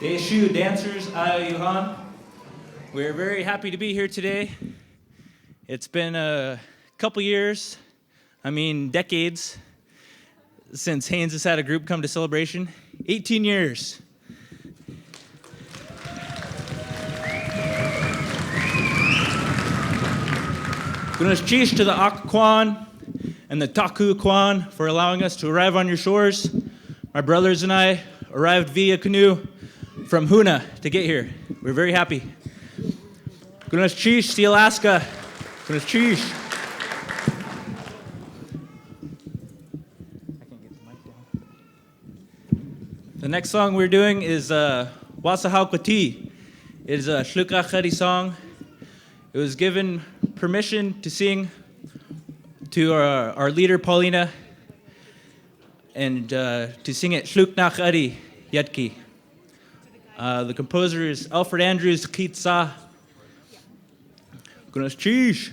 Deishu dancers, Ayuhan. We're very happy to be here today. It's been a couple years, decades, since Haynes has had a group come to Celebration. 18 years. Gunash to the Akwan and the Taku Kwan for allowing us to arrive on your shores. My brothers and I arrived via canoe from Huna to get here. We're very happy. Gunash Sealaska. Gunash. The next song we're doing is Wasahau Kwati. It is a Shluka Khadi song. It was given permission to sing to our leader, Paulina, and to sing it Shlukna Khadi Yatki. The composer is Alfred Andrews Kitsa. Gunash Cheesh.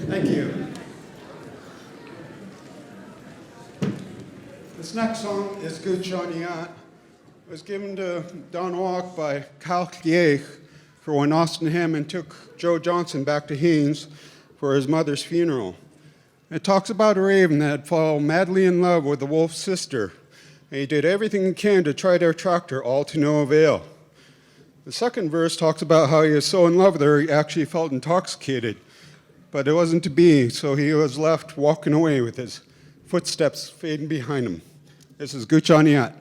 Thank you. This next song is Good Johnny Yat. It was given to Don Walk by Cal Kiech for when Austin Hammond took Joe Johnson back to Haynes for his mother's funeral. It talks about a raven that had fallen madly in love with the wolf's sister, and he did everything he can to try to attract her, all to no avail. The second verse talks about how he was so in love with her he actually felt intoxicated, but it wasn't to be, so he was left walking away with his footsteps fading behind him. This is Good Johnny Yat.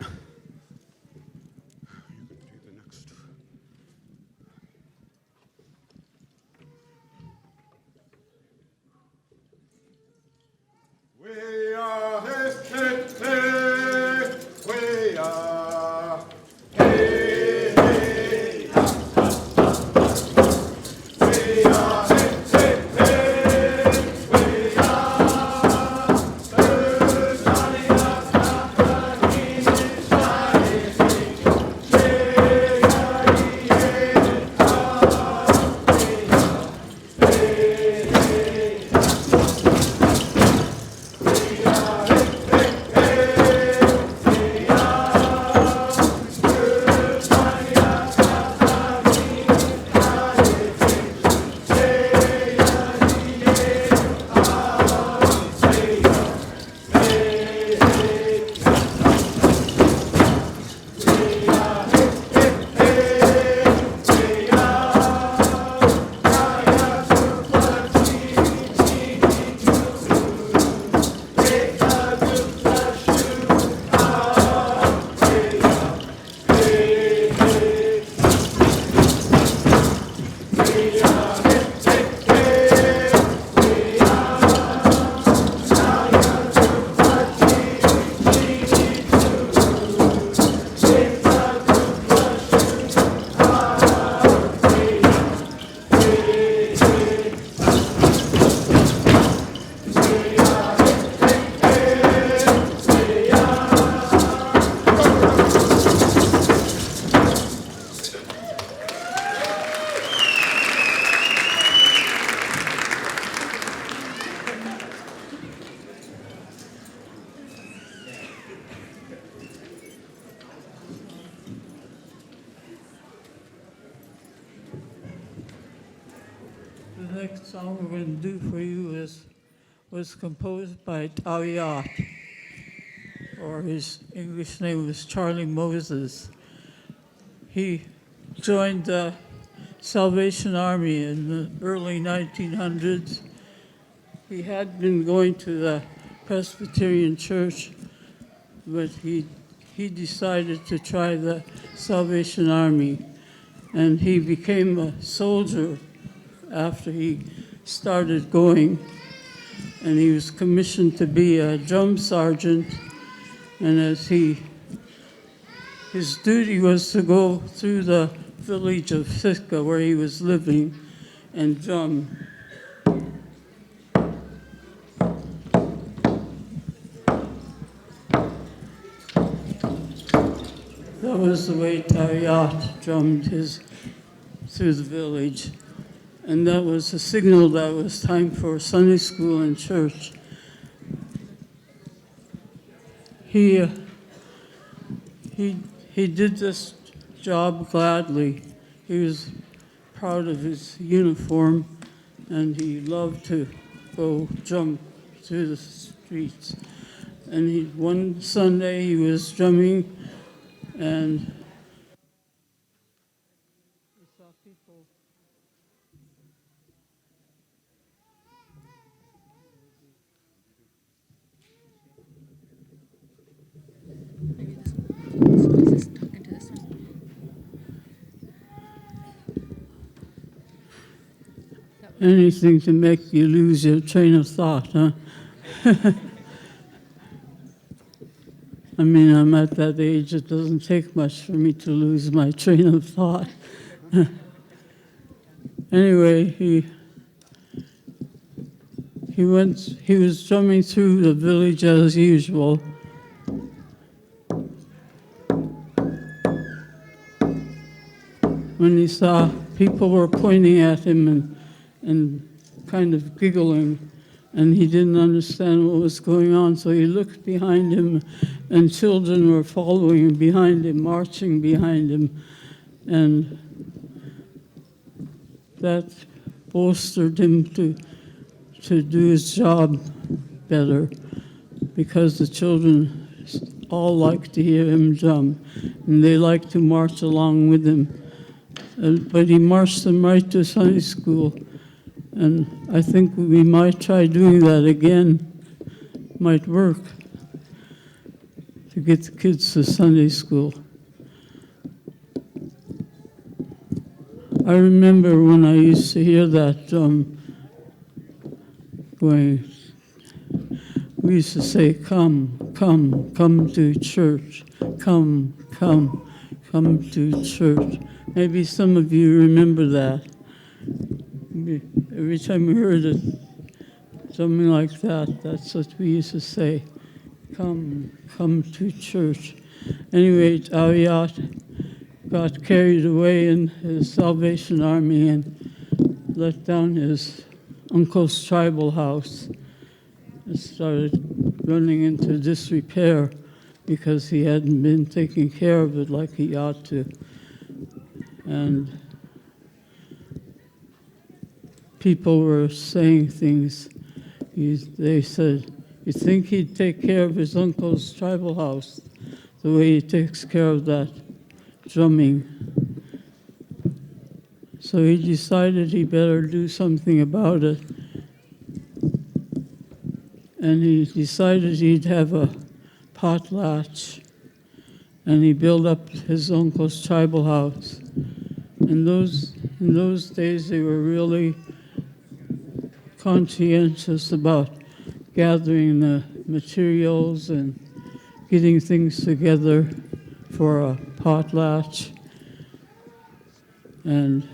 We are his kids, we are hey, hey, ha, ha, ha. We are his kids, we are Good Johnny Yat, Company, The next song we're going to do for you was composed by Tawiat, or his English name was Charlie Moses. He joined the Salvation Army in the early 1900s. He had been going to the Presbyterian Church, but he decided to try the Salvation Army, and he became a soldier after he started going, and he was commissioned to be a drum sergeant, and his duty was to go through the village of Sitka where he was living and drum. That was the way Tawiat drummed through the village. And that was a signal that it was time for Sunday school and church. He did this job gladly. He was proud of his uniform, and he loved to go jump through the streets. And one Sunday he was drumming, and he saw people Anything to make you lose your train of thought, huh? I mean, I'm at that age, it doesn't take much for me to lose my train of thought. Anyway, he was drumming through the village as usual. When he saw people were pointing at him and kind of giggling, and he didn't understand what was going on, so he looked behind him, and children were following behind him, marching behind him, and that bolstered him to do his job better, because the children all like to hear him drum, and they like to march along with him. But he marched them right to Sunday school, and I think we might try doing that again. Might work to get the kids to Sunday school. I remember when I used to hear that drum going, we used to say, come, come, come to church. Come, come, come to church. Maybe some of you remember that. Every time we heard it, something like that, that's what we used to say. Come, come to church. Anyway, Aviat got carried away in his Salvation Army and let down his uncle's tribal house and started running into disrepair because he hadn't been taking care of it like he ought to. And people were saying things. They said, you think he'd take care of his uncle's tribal house the way he takes care of that drumming? So he decided he better do something about it. And he decided he'd have a potlatch. And he built up his uncle's tribal house. In those days, they were really conscientious about gathering the materials and getting things together for a potlatch. And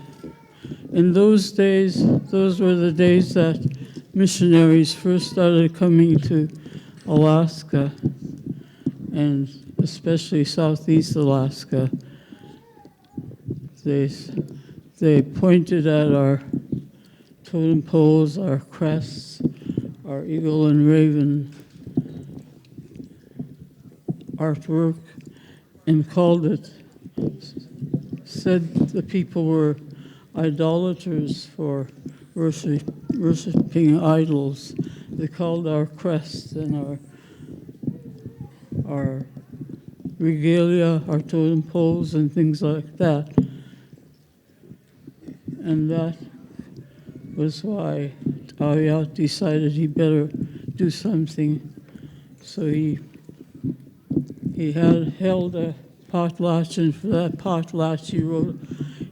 in those days, those were the days that missionaries first started coming to Alaska, and especially Southeast Alaska. They pointed at our totem poles, our crests, our eagle and raven artwork, and called it, said the people were idolaters for worshiping idols. They called our crests and our regalia, our totem poles, and things like that. And that was why Aviat decided he better do something. So he had held a potlatch, and for that potlatch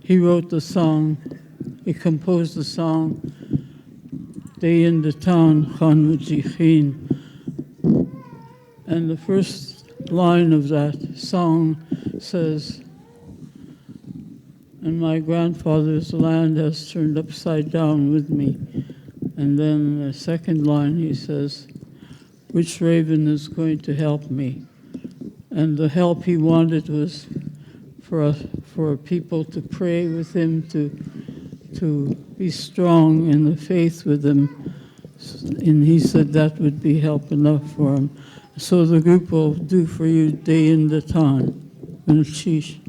he wrote the song. He composed the song, Day in the Town, Chanwajichin. And the first line of that song says, and my grandfather's land has turned upside down with me. And then the second line, he says, which raven is going to help me? And the help he wanted was for people to pray with him, to be strong in the faith with him. And he said that would be help enough for him. So the group will do for you Day in the Town. And sheesh.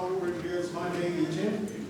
song we're going to do is My Name Ijin.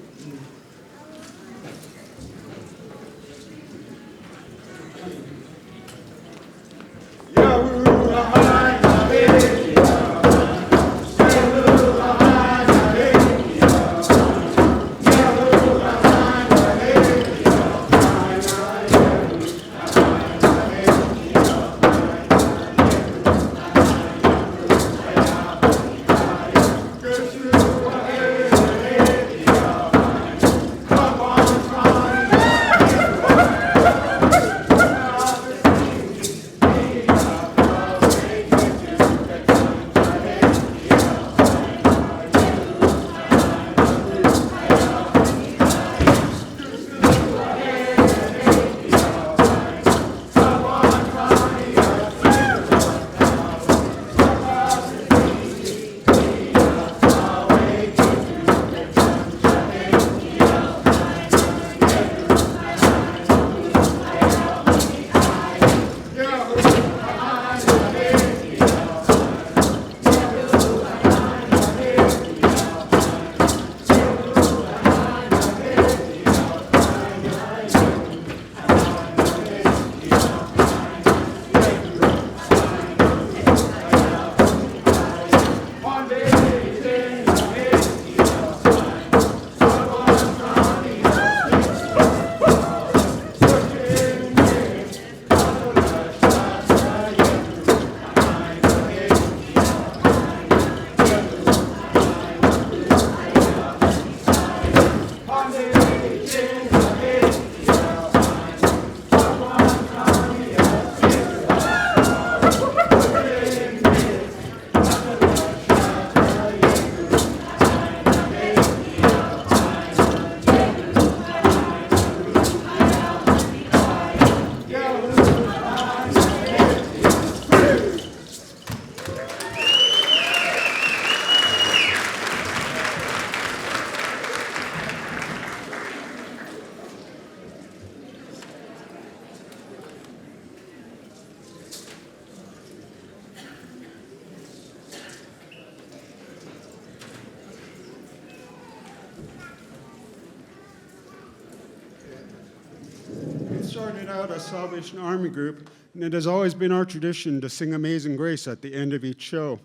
Started out a Salvation Army group, and it has always been our tradition to sing Amazing Grace at the end of each show.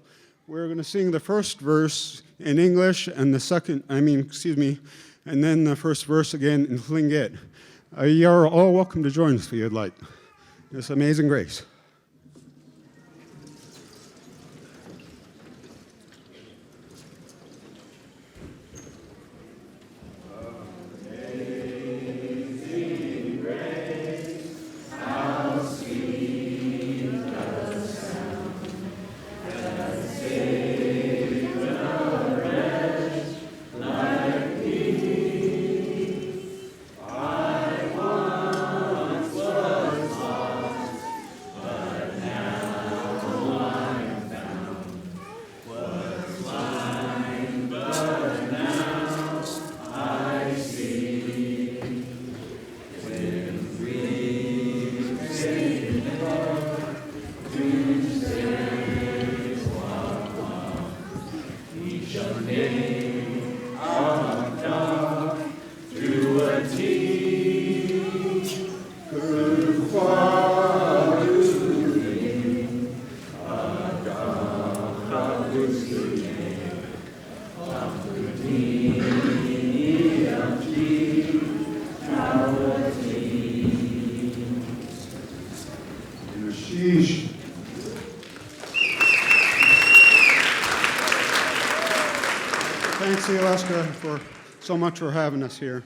We're going to sing the first verse in English and and then the first verse again in Tlingit. You're all welcome to join us if you'd like. It's Amazing Grace. Thanks, Sealaska, for so much for having us here.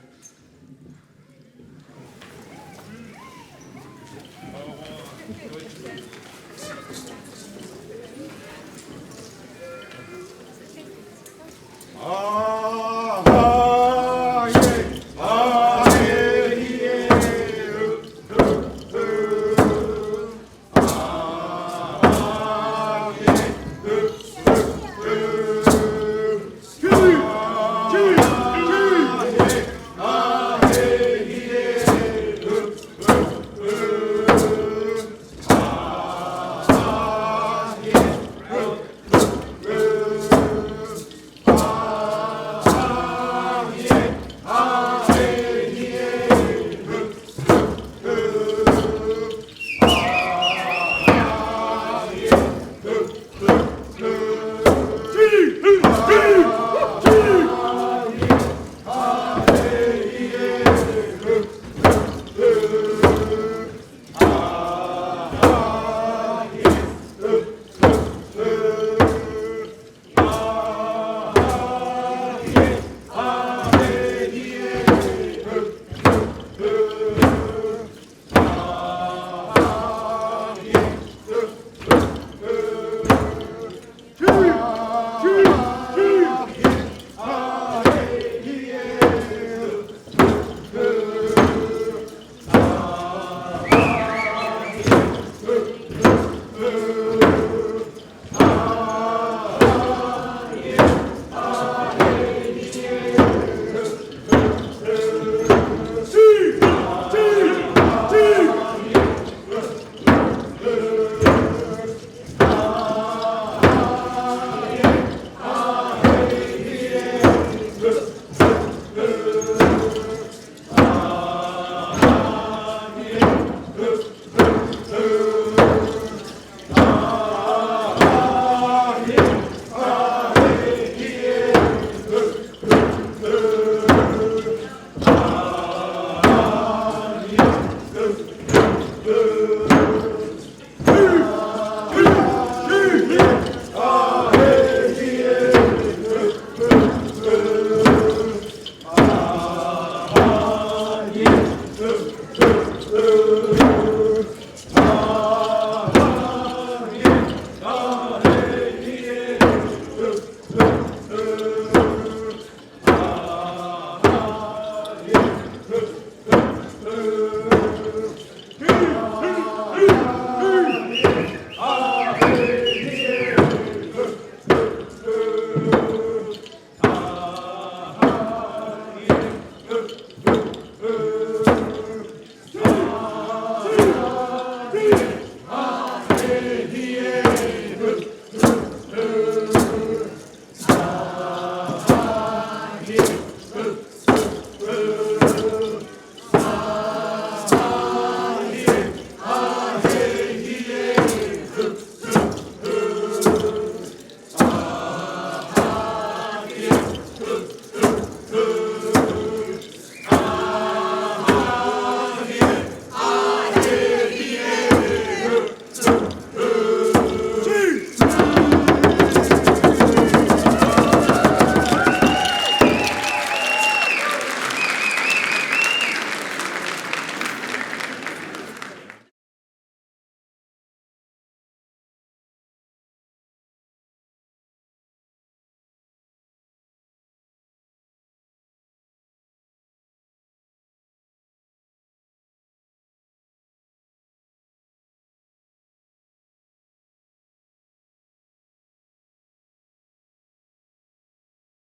He